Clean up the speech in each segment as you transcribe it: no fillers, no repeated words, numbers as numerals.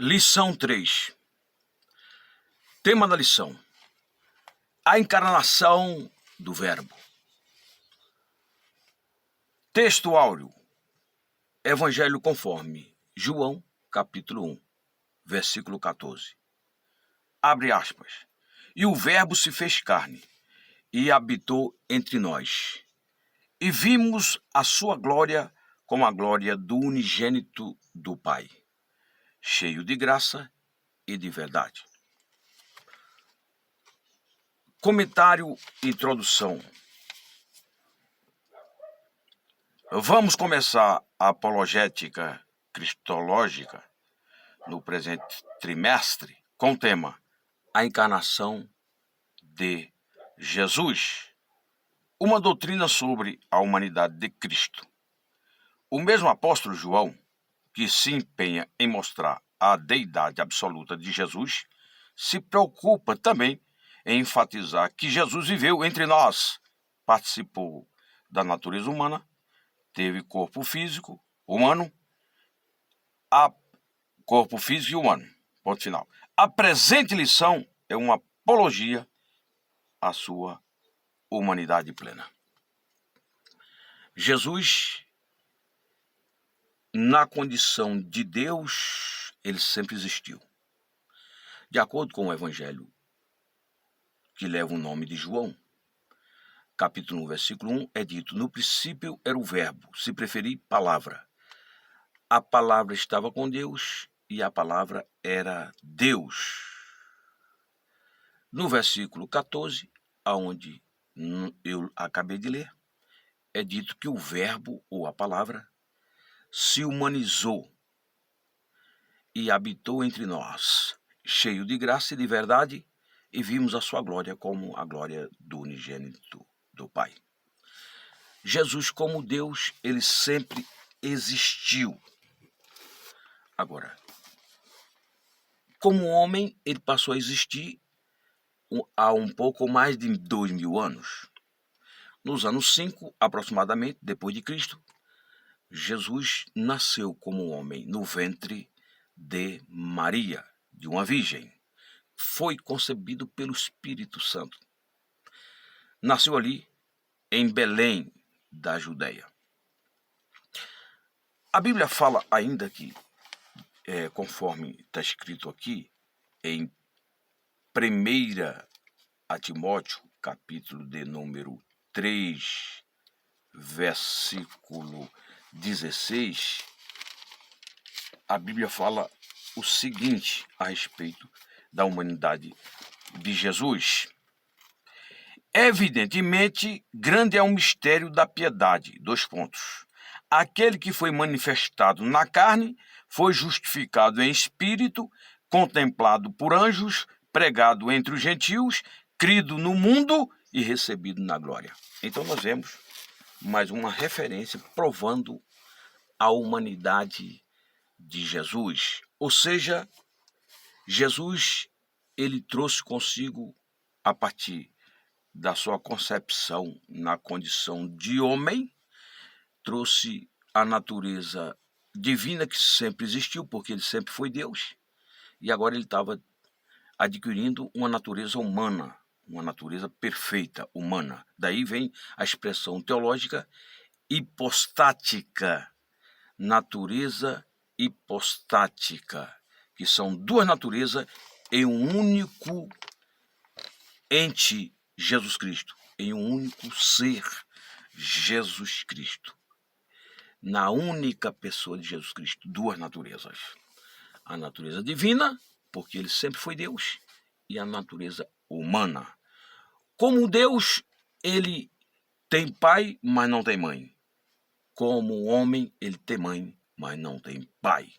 Lição 3. Tema da lição: a encarnação do Verbo. Texto áureo: Evangelho conforme João, capítulo 1, versículo 14. Abre aspas. E o Verbo se fez carne e habitou entre nós. E vimos a sua glória como a glória do unigênito do Pai, cheio de graça e de verdade. Comentário e introdução. Vamos começar a apologética cristológica no presente trimestre com o tema A Encarnação de Jesus, uma doutrina sobre a humanidade de Cristo. O mesmo apóstolo João, que se empenha em mostrar a deidade absoluta de Jesus, se preocupa também em enfatizar que Jesus viveu entre nós, participou da natureza humana, teve corpo físico humano, corpo físico e humano. Ponto final. A presente lição é uma apologia à sua humanidade plena. Jesus, na condição de Deus, ele sempre existiu. De acordo com o Evangelho que leva o nome de João, capítulo 1, versículo 1, é dito: no princípio era o Verbo, se preferir, palavra. A palavra estava com Deus e a palavra era Deus. No versículo 14, aonde eu acabei de ler, é dito que o Verbo, ou a palavra, se humanizou e habitou entre nós, cheio de graça e de verdade, e vimos a sua glória como a glória do unigênito do Pai. Jesus, como Deus, ele sempre existiu. Agora, como homem, ele passou a existir há um pouco mais de 2000 anos. Nos anos 5, aproximadamente, depois de Cristo, Jesus nasceu como homem no ventre de Maria, de uma virgem. Foi concebido pelo Espírito Santo. Nasceu ali, em Belém, da Judeia. A Bíblia fala ainda que, conforme está escrito aqui, em 1 Timóteo, capítulo de número 3, versículo 16, a Bíblia fala o seguinte a respeito da humanidade de Jesus. Evidentemente, grande é o mistério da piedade. 2 pontos. Aquele que foi manifestado na carne foi justificado em espírito, contemplado por anjos, pregado entre os gentios, crido no mundo e recebido na glória. Então nós vemos mais uma referência provando a humanidade de Jesus. Ou seja, Jesus, ele trouxe consigo, a partir da sua concepção na condição de homem, trouxe a natureza divina que sempre existiu, porque ele sempre foi Deus, e agora ele estava adquirindo uma natureza humana, uma natureza perfeita, humana. Daí vem a expressão teológica hipostática, natureza hipostática, que são duas naturezas em um único ente, Jesus Cristo, em um único ser, Jesus Cristo. Na única pessoa de Jesus Cristo, duas naturezas. A natureza divina, porque ele sempre foi Deus, e a natureza humana. Como Deus, ele tem pai, mas não tem mãe. Como homem, ele tem mãe, mas não tem pai.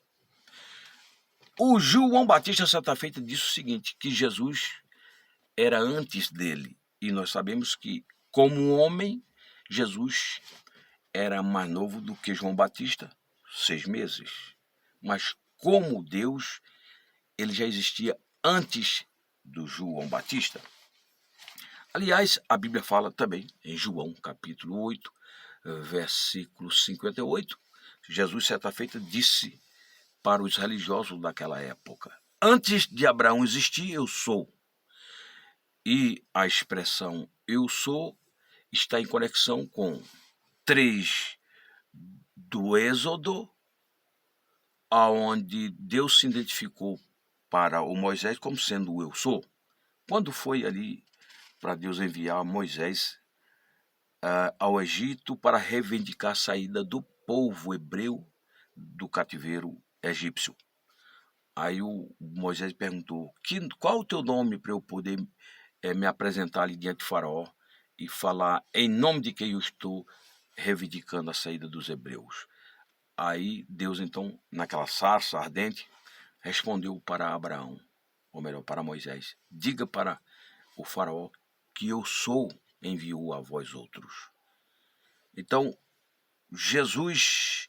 O João Batista, certa feita, disse o seguinte, que Jesus era antes dele. E nós sabemos que, como homem, Jesus era mais novo do que João Batista, 6 meses. Mas como Deus, ele já existia antes do João Batista. Aliás, a Bíblia fala também, em João, capítulo 8, versículo 58, Jesus, certa feita, disse para os religiosos daquela época. Antes de Abraão existir, eu sou. E a expressão eu sou está em conexão com 3 do Êxodo, aonde Deus se identificou para o Moisés como sendo o eu sou. Quando foi ali para Deus enviar Moisés ao Egito para reivindicar a saída do povo hebreu do cativeiro egípcio. Aí o Moisés perguntou, qual o teu nome para eu poder me apresentar ali diante de Faraó e falar em nome de quem eu estou reivindicando a saída dos hebreus. Aí Deus então, naquela sarça ardente, respondeu para Abraão, ou melhor, para Moisés, diga para o Faraó que eu sou, enviou a vós outros. Então, Jesus,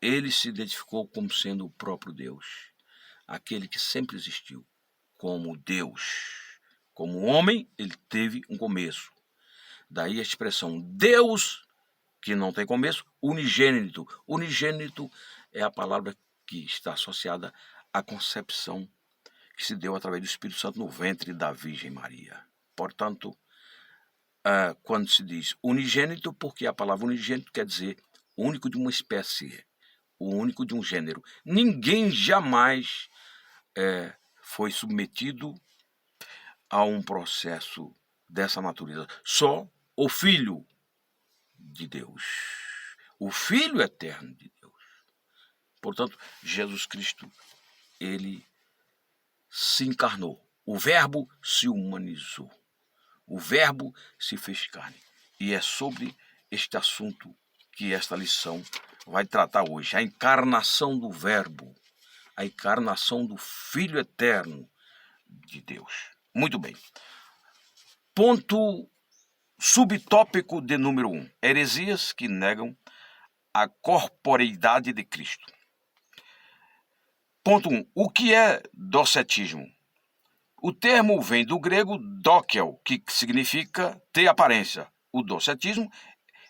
ele se identificou como sendo o próprio Deus, aquele que sempre existiu, como Deus. Como homem, ele teve um começo. Daí a expressão Deus, que não tem começo, unigênito. Unigênito é a palavra que está associada à concepção que se deu através do Espírito Santo no ventre da Virgem Maria. Portanto, quando se diz unigênito, porque a palavra unigênito quer dizer único de uma espécie, o único de um gênero. Ninguém jamais foi submetido a um processo dessa natureza. Só o Filho de Deus, o Filho eterno de Deus. Portanto, Jesus Cristo, ele se encarnou. O Verbo se humanizou. O Verbo se fez carne. E é sobre este assunto que esta lição vai tratar hoje. A encarnação do Verbo, a encarnação do Filho eterno de Deus. Muito bem. Ponto subtópico de número 1. Heresias que negam a corporeidade de Cristo. Ponto 1. O que é docetismo? O termo vem do grego dokel, que significa ter aparência. O docetismo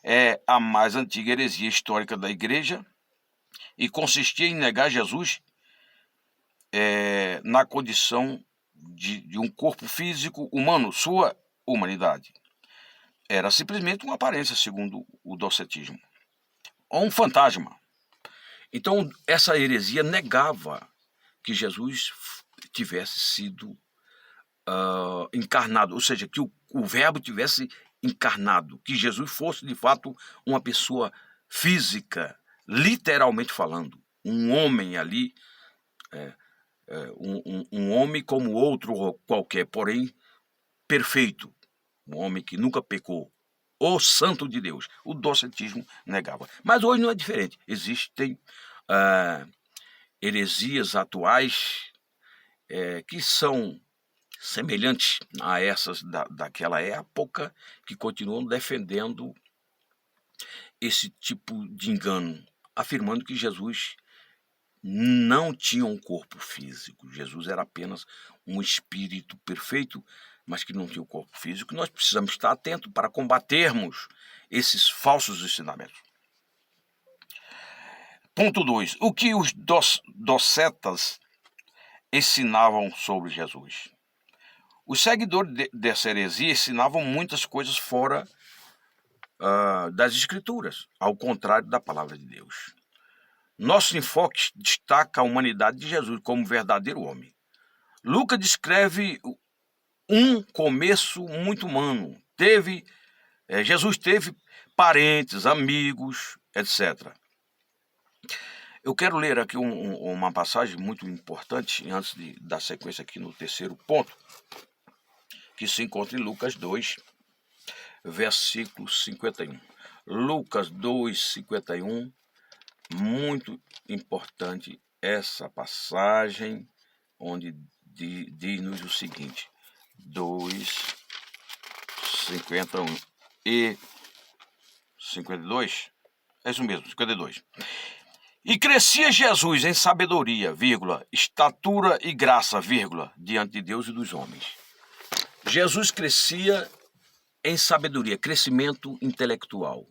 é a mais antiga heresia histórica da Igreja e consistia em negar Jesus na condição de um corpo físico humano, sua humanidade. Era simplesmente uma aparência, segundo o docetismo. Ou um fantasma. Então, essa heresia negava que Jesus tivesse sido encarnado, ou seja, que o Verbo tivesse encarnado, que Jesus fosse, de fato, uma pessoa física, literalmente falando, um homem ali, um homem como outro qualquer, porém perfeito, um homem que nunca pecou, o santo de Deus. O docetismo negava. Mas hoje não é diferente. Existem heresias atuais que são semelhantes a essas daquela época, que continuam defendendo esse tipo de engano, afirmando que Jesus não tinha um corpo físico. Jesus era apenas um espírito perfeito, mas que não tinha o corpo físico. Nós precisamos estar atentos para combatermos esses falsos ensinamentos. Ponto 2. O que os docetas ensinavam sobre Jesus? Os seguidores dessa heresia ensinavam muitas coisas fora das Escrituras, ao contrário da palavra de Deus. Nosso enfoque destaca a humanidade de Jesus como verdadeiro homem. Lucas descreve um começo muito humano. Jesus teve parentes, amigos, etc. Eu quero ler aqui uma passagem muito importante, antes de dar sequência aqui no terceiro ponto, que se encontra em Lucas 2, versículo 51. Lucas 2, 51, muito importante essa passagem, onde diz-nos o seguinte, 2, 51 e 52, é isso mesmo, 52. E crescia Jesus em sabedoria, estatura e graça, diante de Deus e dos homens. Jesus crescia em sabedoria, crescimento intelectual.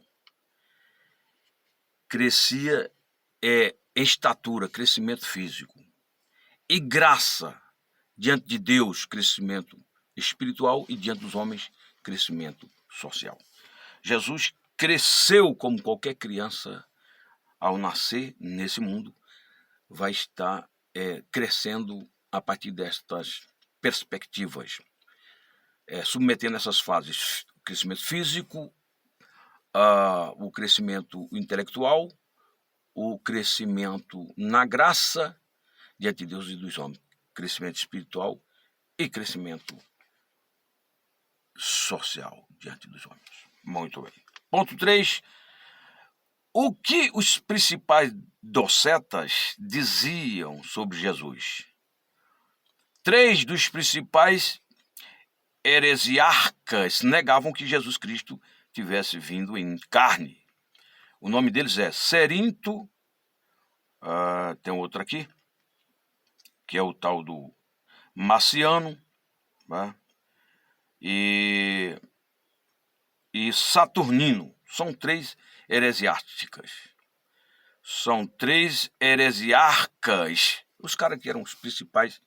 Crescia estatura, crescimento físico, e graça diante de Deus, crescimento espiritual, e diante dos homens, crescimento social. Jesus cresceu como qualquer criança ao nascer nesse mundo, vai estar crescendo a partir destas perspectivas, submetendo essas fases: o crescimento físico, o crescimento intelectual, o crescimento na graça diante de Deus e dos homens, crescimento espiritual e crescimento social diante dos homens. Muito bem. Ponto 3. O que os principais docetas diziam sobre Jesus? 3 dos principais heresiarcas negavam que Jesus Cristo tivesse vindo em carne. O nome deles é Cerinto, tem outro aqui, que é o tal do Marciano, né? e Saturnino. São 3 heresiásticas. São 3 heresiarcas. Os caras que eram os principais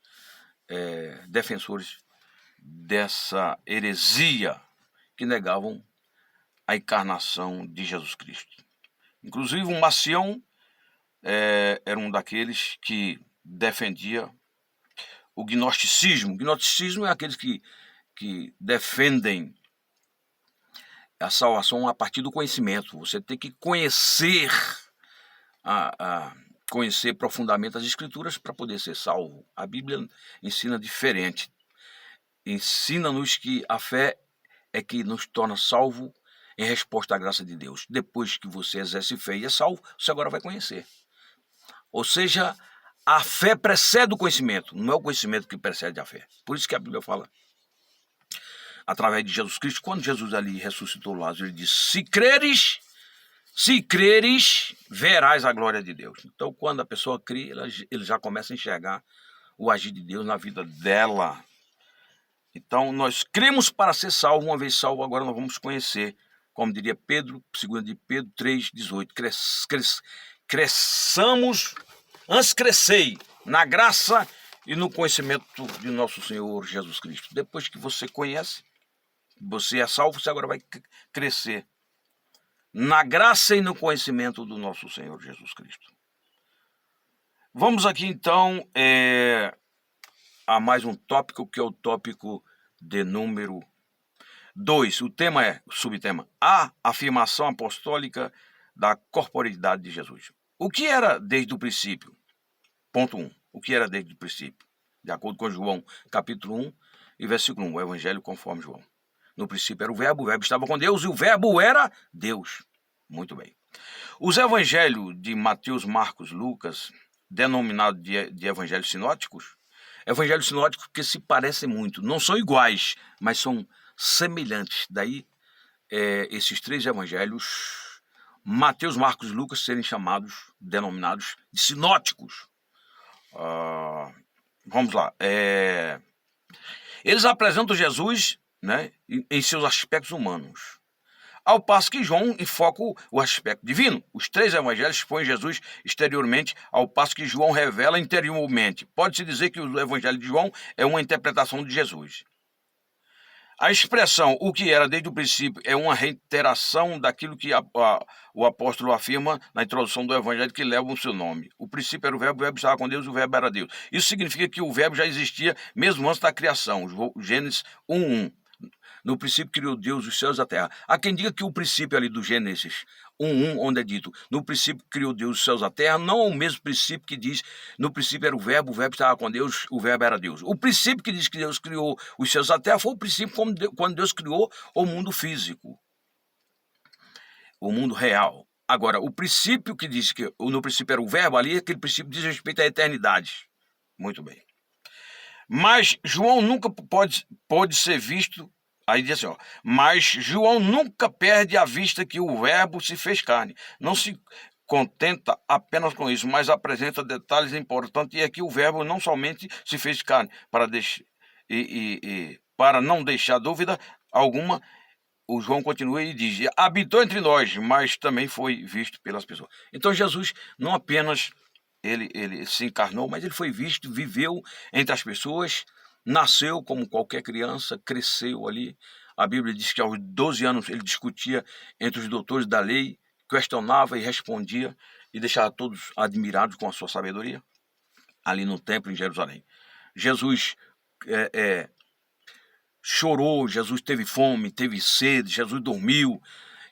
defensores dessa heresia, que negavam a encarnação de Jesus Cristo. Inclusive o Marcião era um daqueles que defendia o gnosticismo. O gnosticismo é aqueles que defendem a salvação a partir do conhecimento. Você tem que conhecer, conhecer profundamente as Escrituras para poder ser salvo. A Bíblia ensina diferente. Ensina-nos que a fé é que nos torna salvo em resposta à graça de Deus. Depois que você exerce fé e é salvo, você agora vai conhecer. Ou seja, a fé precede o conhecimento, não é o conhecimento que precede a fé. Por isso que a Bíblia fala, através de Jesus Cristo, quando Jesus ali ressuscitou Lázaro, ele disse: se creres, verás a glória de Deus. Então, quando a pessoa crê, ele já começa a enxergar o agir de Deus na vida dela. Então, nós cremos para ser salvo. Uma vez salvo, agora nós vamos conhecer, como diria Pedro, 2 de Pedro 3,18, cresçamos, antes crescei na graça e no conhecimento de nosso Senhor Jesus Cristo. Depois que você conhece, você é salvo, você agora vai crescer na graça e no conhecimento do nosso Senhor Jesus Cristo. Vamos aqui então a mais um tópico, que é o tópico de número 2. O tema o subtema, a afirmação apostólica da corporeidade de Jesus. O que era desde o princípio? Ponto 1. O que era desde o princípio? De acordo com João, capítulo 1 e versículo 1, o Evangelho conforme João. No princípio era o Verbo estava com Deus e o Verbo era Deus. Muito bem. Os evangelhos de Mateus, Marcos, Lucas, denominados de evangelhos sinóticos que se parecem muito, não são iguais, mas são semelhantes. Daí esses 3 evangelhos, Mateus, Marcos e Lucas, serem denominados de sinóticos. Vamos lá. Eles apresentam Jesus, né, em seus aspectos humanos, ao passo que João enfoca o aspecto divino. Os 3 evangelhos expõem Jesus exteriormente, ao passo que João revela interiormente. Pode-se dizer que o evangelho de João é uma interpretação de Jesus. A expressão "o que era desde o princípio" é uma reiteração daquilo que o apóstolo afirma na introdução do evangelho que leva o seu nome. O princípio era o Verbo estava com Deus e o Verbo era Deus. Isso significa que o Verbo já existia mesmo antes da criação. Gênesis 1:1. No princípio criou Deus os céus e a terra. Há quem diga que o princípio ali do Gênesis 1:1, onde é dito, no princípio criou Deus os céus e a terra, não é o mesmo princípio que diz, no princípio era o Verbo estava com Deus, o Verbo era Deus. O princípio que diz que Deus criou os céus e a terra foi o princípio quando Deus criou o mundo físico, o mundo real. Agora, o princípio que diz que no princípio era o Verbo, ali, aquele princípio diz respeito à eternidade. Muito bem. Mas João nunca pode ser visto. Aí diz assim, mas João nunca perde a vista que o Verbo se fez carne. Não se contenta apenas com isso, mas apresenta detalhes importantes, e é que o Verbo não somente se fez carne, para não deixar dúvida alguma, o João continua e diz, habitou entre nós, mas também foi visto pelas pessoas. Então Jesus não apenas ele se encarnou, mas ele foi visto, viveu entre as pessoas, nasceu como qualquer criança, cresceu ali. A Bíblia diz que aos 12 anos ele discutia entre os doutores da lei, questionava e respondia e deixava todos admirados com a sua sabedoria, ali no templo em Jerusalém. Jesus chorou, Jesus teve fome, teve sede, Jesus dormiu,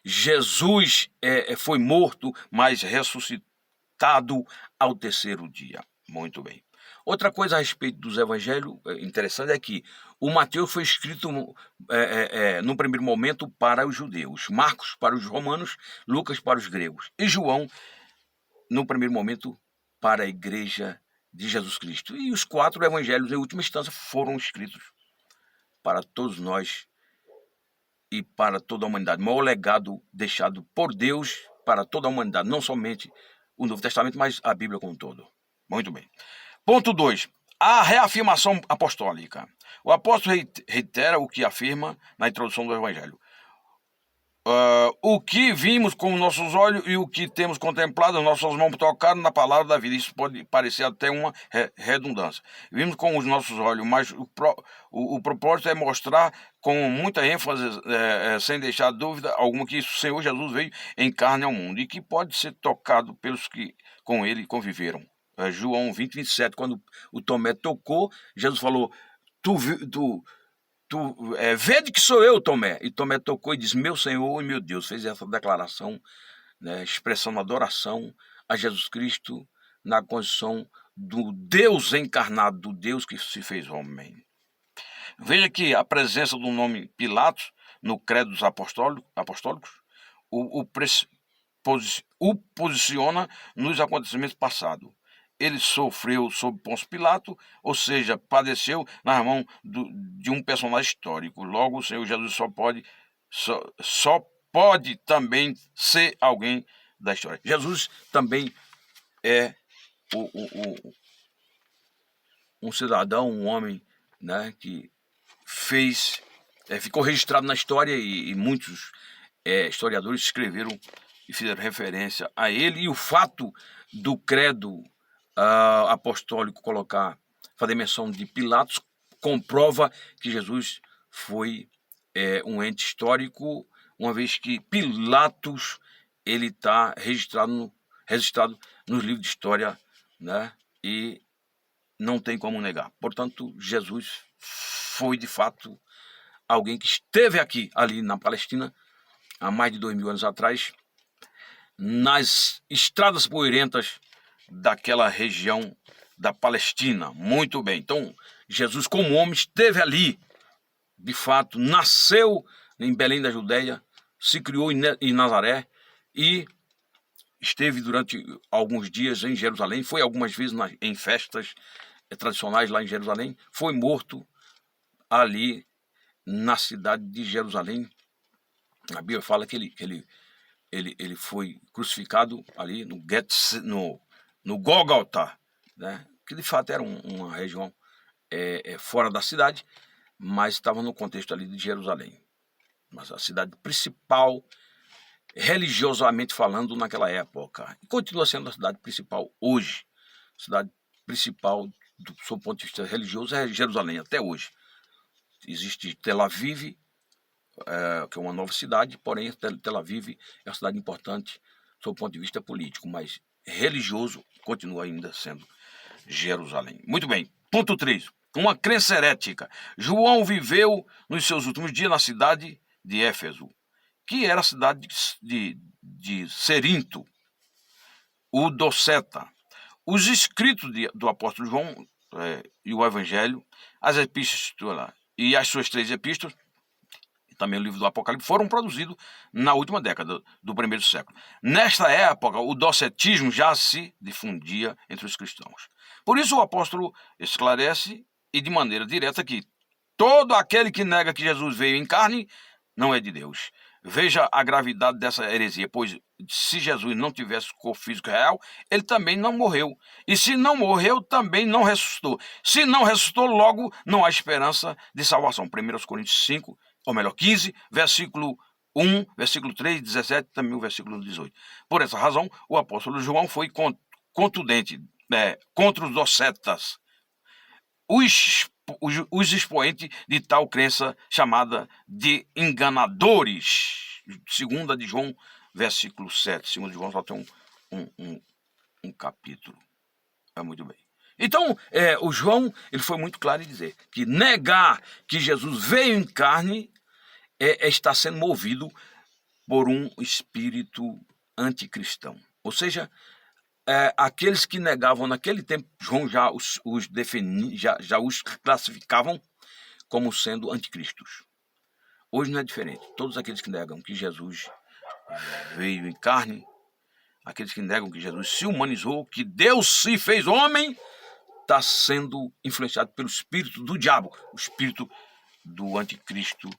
Jesus foi morto, mas ressuscitado ao terceiro dia. Muito bem. Outra coisa a respeito dos evangelhos interessante é que o Mateus foi escrito no primeiro momento para os judeus, Marcos para os romanos, Lucas para os gregos e João, no primeiro momento, para a igreja de Jesus Cristo. E os 4 evangelhos, em última instância, foram escritos para todos nós e para toda a humanidade. O maior legado deixado por Deus para toda a humanidade, não somente o Novo Testamento, mas a Bíblia como um todo. Muito bem. Ponto 2. A reafirmação apostólica. O apóstolo reitera o que afirma na introdução do Evangelho. O que vimos com nossos olhos e o que temos contemplado, nossas mãos tocaram na palavra da vida. Isso pode parecer até uma redundância. Vimos com os nossos olhos, mas o propósito é mostrar com muita ênfase, sem deixar dúvida alguma, que o Senhor Jesus veio em carne ao mundo e que pode ser tocado pelos que com ele conviveram. João 20, 27, quando o Tomé tocou, Jesus falou: vede que sou eu, Tomé. E Tomé tocou e disse: meu Senhor e meu Deus. Fez essa declaração, né, expressando adoração a Jesus Cristo na condição do Deus encarnado, do Deus que se fez homem. Veja que a presença do nome Pilatos no credo dos apostólicos o posiciona nos acontecimentos passados. Ele sofreu sob Pôncio Pilato, ou seja, padeceu na mão de um personagem histórico. Logo, o Senhor Jesus só pode também ser alguém da história. Jesus também é um cidadão, um homem, né, que ficou registrado na história e muitos historiadores escreveram e fizeram referência a ele. E o fato do credo apostólico fazer menção de Pilatos comprova que Jesus foi um ente histórico, uma vez que Pilatos ele está registrado nos livros de história, né? E não tem como negar. Portanto, Jesus foi de fato alguém que esteve ali na Palestina há mais de 2000 anos atrás, nas estradas poeirentas daquela região da Palestina. Muito bem. Então, Jesus, como homem, esteve ali, de fato, nasceu em Belém da Judéia, se criou em Nazaré e esteve durante alguns dias em Jerusalém, foi algumas vezes em festas tradicionais lá em Jerusalém, foi morto ali na cidade de Jerusalém. A Bíblia fala que ele foi crucificado ali no Gólgota, né? Que de fato era uma região fora da cidade, mas estava no contexto ali de Jerusalém. Mas a cidade principal, religiosamente falando, naquela época. E continua sendo a cidade principal hoje. A cidade principal, sob o ponto de vista religioso, é Jerusalém, até hoje. Existe Tel Aviv, que é uma nova cidade, porém Tel Aviv é uma cidade importante sob o ponto de vista político, mas religioso continua ainda sendo Jerusalém. Muito bem. Ponto 3. Uma crença herética. João viveu nos seus últimos dias na cidade de Éfeso, que era a cidade de Cerinto, o Doceta. Os escritos do apóstolo João e o Evangelho, as epístolas e as suas 3 epístolas, também o livro do Apocalipse, foram produzidos na última década do primeiro século. Nesta época, o docetismo já se difundia entre os cristãos. Por isso, o apóstolo esclarece, e de maneira direta, que todo aquele que nega que Jesus veio em carne não é de Deus. Veja a gravidade dessa heresia, pois se Jesus não tivesse corpo físico real, ele também não morreu. E se não morreu, também não ressuscitou. Se não ressuscitou, logo não há esperança de salvação. 1 Coríntios 5, ou melhor, 15, versículo 1, versículo 3, 17, também o versículo 18. Por essa razão, o apóstolo João foi contundente contra os docetas, os expoentes de tal crença chamada de enganadores. 2 de João, versículo 7. 2 de João só tem um capítulo. Muito bem. Então, o João ele foi muito claro em dizer que negar que Jesus veio em carne está sendo movido por um espírito anticristão. Ou seja, aqueles que negavam naquele tempo, João já os definia, já os classificavam como sendo anticristos. Hoje não é diferente. Todos aqueles que negam que Jesus veio em carne, aqueles que negam que Jesus se humanizou, que Deus se fez homem, está sendo influenciado pelo espírito do diabo, o espírito do anticristo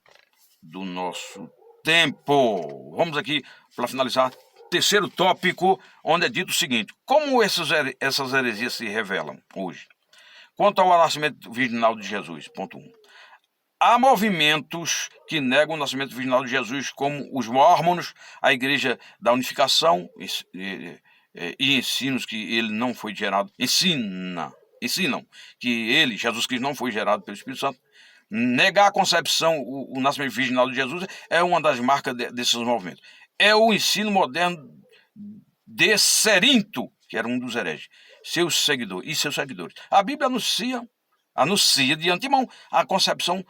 do nosso tempo. Vamos aqui, para finalizar, terceiro tópico, onde é dito o seguinte: como essas heresias se revelam hoje? Quanto ao nascimento virginal de Jesus, ponto 1. Há movimentos que negam o nascimento virginal de Jesus, como os mórmonos, a Igreja da Unificação, e ensinos que ele não foi gerado, ensinam que ele, Jesus Cristo, não foi gerado pelo Espírito Santo. Negar a concepção, o nascimento virginal de Jesus, é uma das marcas desses movimentos. É o ensino moderno de Cerinto, que era um dos hereges, seus seguidores. A Bíblia anuncia de antemão a concepção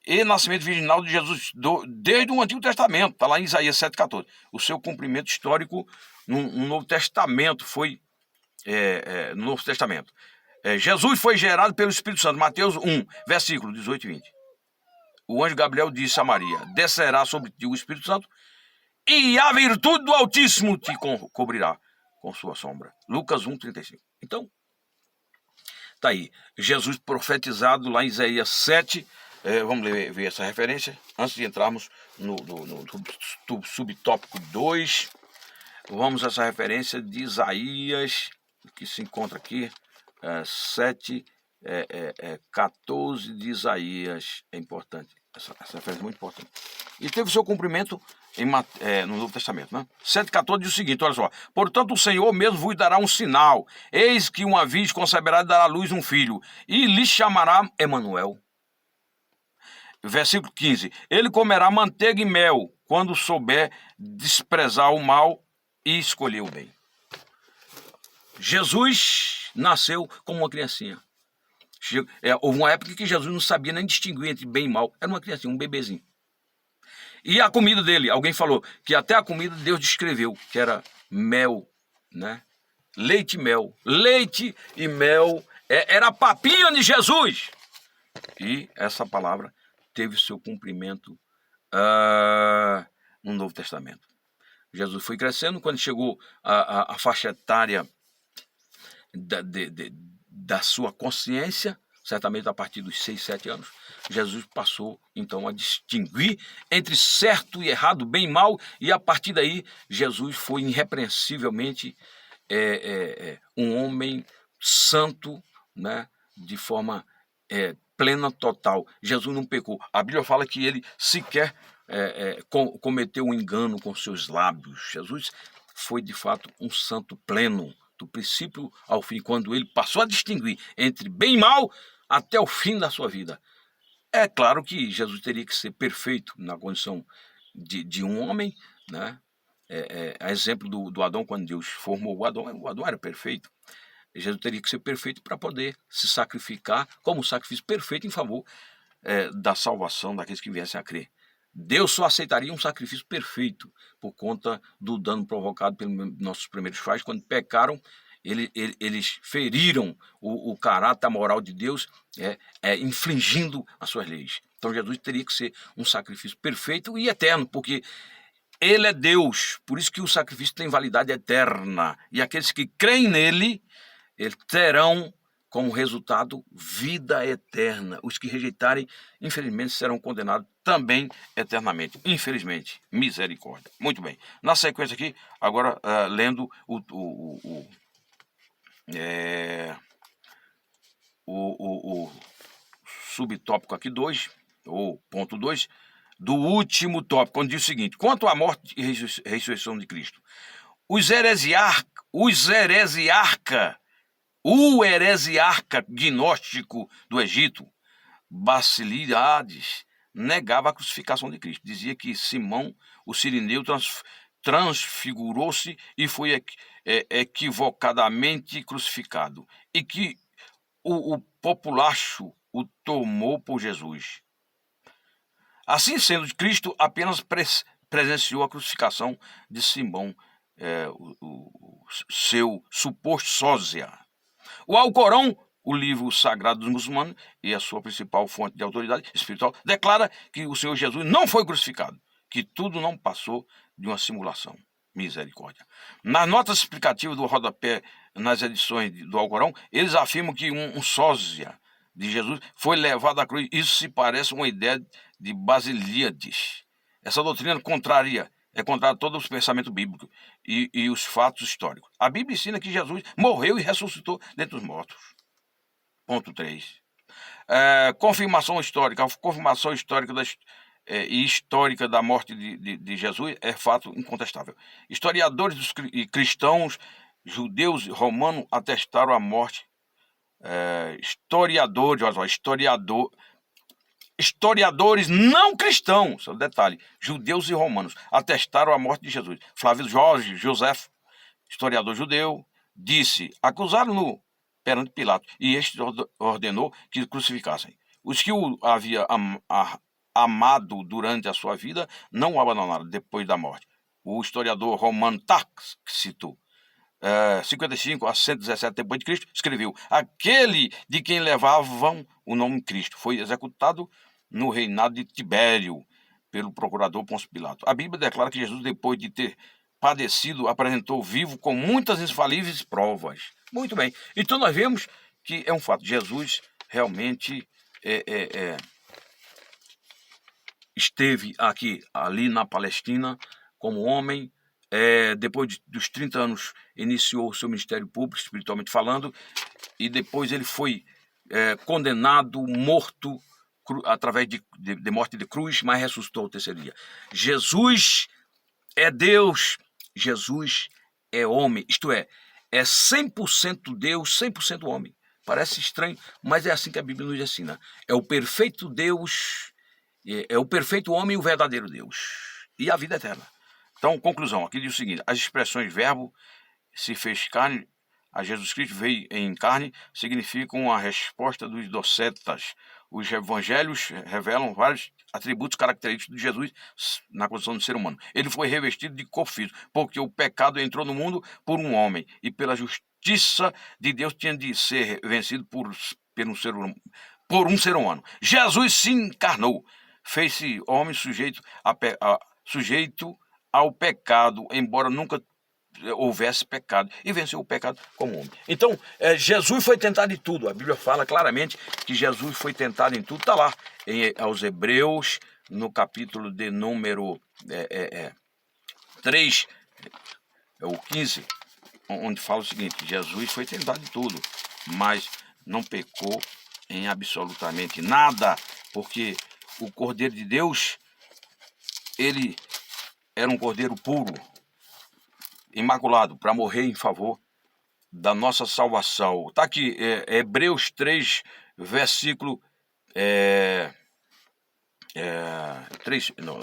e nascimento virginal de Jesus desde o Antigo Testamento. Está lá em Isaías 7,14. O seu cumprimento histórico no Novo Testamento foi no Novo Testamento. Jesus foi gerado pelo Espírito Santo. Mateus 1, versículo 18 e 20. O anjo Gabriel disse a Maria: descerá sobre ti o Espírito Santo, e a virtude do Altíssimo te cobrirá com sua sombra. Lucas 1, 35. Então, está aí. Jesus profetizado lá em Isaías 7. Vamos ver essa referência antes de entrarmos no subtópico 2. Vamos a essa referência de Isaías, que se encontra aqui, 7, 14 de Isaías. É importante, essa referência é muito importante. E teve seu cumprimento no Novo Testamento, né? 7,14 diz o seguinte, olha só: portanto o Senhor mesmo vos dará um sinal, eis que uma virgem conceberá e dará à luz um filho, e lhe chamará Emanuel. Versículo 15: ele comerá manteiga e mel, quando souber desprezar o mal e escolher o bem. Jesus nasceu como uma criancinha. Houve uma época que Jesus não sabia nem distinguir entre bem e mal. Era uma criancinha, um bebezinho. E a comida dele, alguém falou que até a comida Deus descreveu, que era mel, né? Leite e mel. Leite e mel era a papinha de Jesus. E essa palavra teve seu cumprimento no Novo Testamento. Jesus foi crescendo. Quando chegou a faixa etária da sua consciência, certamente a partir dos 6, 7 anos, Jesus passou então a distinguir entre certo e errado, bem e mal, e a partir daí Jesus foi irrepreensivelmente um homem santo, né, de forma plena, total. Jesus não pecou. A Bíblia fala que ele sequer cometeu um engano com seus lábios. Jesus foi de fato um santo pleno, do princípio ao fim, quando ele passou a distinguir entre bem e mal até o fim da sua vida. É claro que Jesus teria que ser perfeito na condição de um homem, né? A exemplo do Adão, quando Deus formou o Adão era perfeito. Jesus teria que ser perfeito para poder se sacrificar como um sacrifício perfeito em favor da salvação daqueles que viessem a crer. Deus só aceitaria um sacrifício perfeito por conta do dano provocado pelos nossos primeiros pais. Quando pecaram, eles feriram o caráter moral de Deus, infringindo as suas leis. Então Jesus teria que ser um sacrifício perfeito e eterno, porque ele é Deus. Por isso que o sacrifício tem validade eterna. E aqueles que creem nele, eles terão como resultado vida eterna. Os que rejeitarem, infelizmente, serão condenados também eternamente. Infelizmente, misericórdia. Muito bem. Na sequência aqui, agora lendo o subtópico aqui 2, ou ponto 2, do último tópico, onde diz o seguinte: quanto à morte e ressurreição de Cristo, os heresiarcas O heresiarca gnóstico do Egito, Basíliades, negava a crucificação de Cristo. Dizia que Simão, o sirineu, transfigurou-se e foi equivocadamente crucificado, e que o populacho o tomou por Jesus. Assim sendo, Cristo apenas presenciou a crucificação de Simão, o seu suposto sósia. O Alcorão, o livro sagrado dos muçulmanos e a sua principal fonte de autoridade espiritual, declara que o Senhor Jesus não foi crucificado, que tudo não passou de uma simulação. Misericórdia. Nas notas explicativas do rodapé, nas edições do Alcorão, eles afirmam que um sósia de Jesus foi levado à cruz. Isso se parece uma ideia de Basíliades. Essa doutrina é contrária a todos os pensamentos bíblicos e os fatos históricos. A Bíblia ensina que Jesus morreu e ressuscitou dentre os mortos. Ponto 3. Confirmação histórica. A confirmação histórica e histórica da morte de Jesus é fato incontestável. Historiadores e cristãos, judeus e romanos atestaram a morte. Historiadores não cristãos, detalhe, judeus e romanos, atestaram a morte de Jesus. Flávio Jorge José, historiador judeu, disse: acusaram-no perante Pilato, e este ordenou que crucificassem. Os que o havia amado durante a sua vida não o abandonaram depois da morte. O historiador romano Tácito, 55 a 117 depois de Cristo, escreveu: aquele de quem levavam o nome Cristo foi executado no reinado de Tibério pelo procurador Pôncio Pilato. A Bíblia declara que Jesus, depois de ter padecido, apresentou vivo com muitas infalíveis provas. Muito bem. Então nós vemos que é um fato. Jesus realmente esteve ali na Palestina como homem. Depois dos 30 anos iniciou o seu ministério público, espiritualmente falando, e depois ele foi condenado, morto através de morte de cruz, mas ressuscitou ao terceiro dia. Jesus é Deus, Jesus é homem, isto é 100% Deus, 100% homem. Parece estranho, mas é assim que a Bíblia nos ensina. É o perfeito Deus, é o perfeito homem e o verdadeiro Deus, e a vida eterna. Então, conclusão, aqui diz o seguinte: as expressões verbo se fez carne, a Jesus Cristo veio em carne, significam a resposta dos docetas. Os evangelhos revelam vários atributos característicos de Jesus na condição do ser humano. Ele foi revestido de corpo físico, porque o pecado entrou no mundo por um homem, e pela justiça de Deus tinha de ser vencido por um ser humano. Jesus se encarnou, fez-se homem sujeito ao pecado, embora nunca houvesse pecado, e venceu o pecado como homem. Então, Jesus foi tentado em tudo. A Bíblia fala claramente que Jesus foi tentado em tudo. Está lá aos Hebreus, no capítulo de número 3, o 15, onde fala o seguinte: Jesus foi tentado em tudo, mas não pecou em absolutamente nada, porque o Cordeiro de Deus, ele era um cordeiro puro, imaculado, para morrer em favor da nossa salvação. Está aqui, Hebreus 3, versículo 3, não,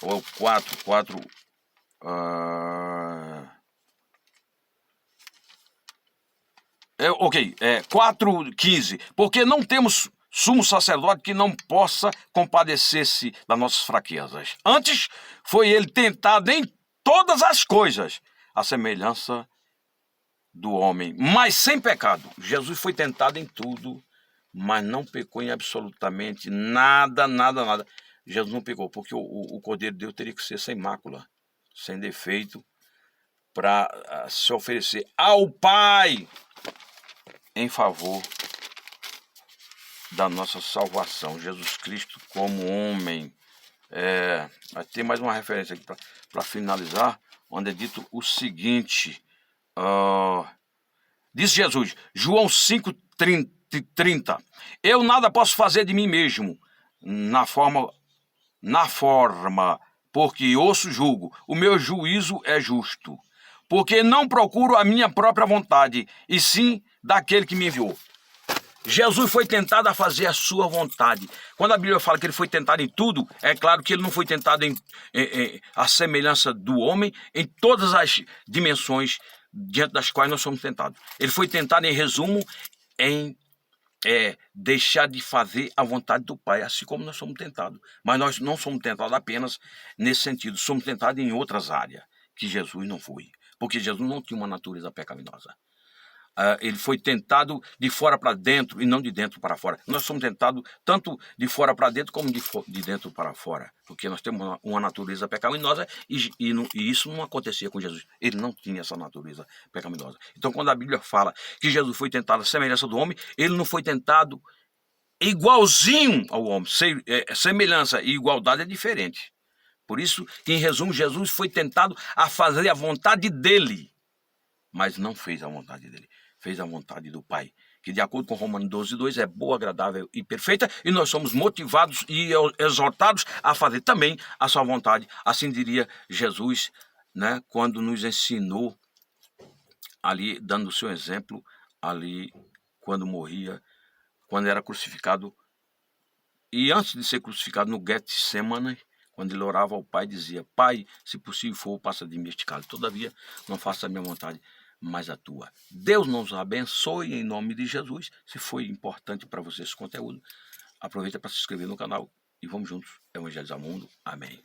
ou 4, 4:15. Porque não temos sumo sacerdote que não possa compadecer-se das nossas fraquezas. Antes, foi ele tentado em todas as coisas, a semelhança do homem, mas sem pecado. Jesus foi tentado em tudo, mas não pecou em absolutamente nada. Jesus não pecou, porque o Cordeiro de Deus teria que ser sem mácula, sem defeito, para se oferecer ao Pai em favor da nossa salvação. Jesus Cristo como homem. Vai ter mais uma referência aqui para finalizar, onde é dito o seguinte: disse Jesus, João 5:30, eu nada posso fazer de mim mesmo, na forma, porque ouço julgo, o meu juízo é justo, porque não procuro a minha própria vontade, e sim daquele que me enviou. Jesus foi tentado a fazer a sua vontade. Quando a Bíblia fala que ele foi tentado em tudo, é claro que ele não foi tentado a semelhança do homem em todas as dimensões diante das quais nós somos tentados. Ele foi tentado, em resumo, em deixar de fazer a vontade do Pai, assim como nós somos tentados. Mas nós não somos tentados apenas nesse sentido, somos tentados em outras áreas, que Jesus não foi. Porque Jesus não tinha uma natureza pecaminosa. Ele foi tentado de fora para dentro e não de dentro para fora. Nós somos tentados tanto de fora para dentro como de dentro para fora, porque nós temos uma natureza pecaminosa e isso não acontecia com Jesus. Ele não tinha essa natureza pecaminosa. Então, quando a Bíblia fala que Jesus foi tentado à semelhança do homem, ele não foi tentado igualzinho ao homem. Semelhança e igualdade é diferente. Por isso, em resumo, Jesus foi tentado a fazer a vontade dele, mas não fez a vontade dele. Fez a vontade do Pai, que de acordo com Romanos 12:2 é boa, agradável e perfeita, e nós somos motivados e exortados a fazer também a sua vontade. Assim diria Jesus, né, quando nos ensinou ali, dando o seu exemplo ali, quando morria, quando era crucificado, e antes de ser crucificado no Getsemane, quando ele orava ao Pai, dizia: Pai, se possível for, passa de mim este cálice. Todavia, não faça a minha vontade, mas a tua. Deus nos abençoe em nome de Jesus. Se foi importante para você esse conteúdo, aproveita para se inscrever no canal e vamos juntos evangelizar o mundo. Amém.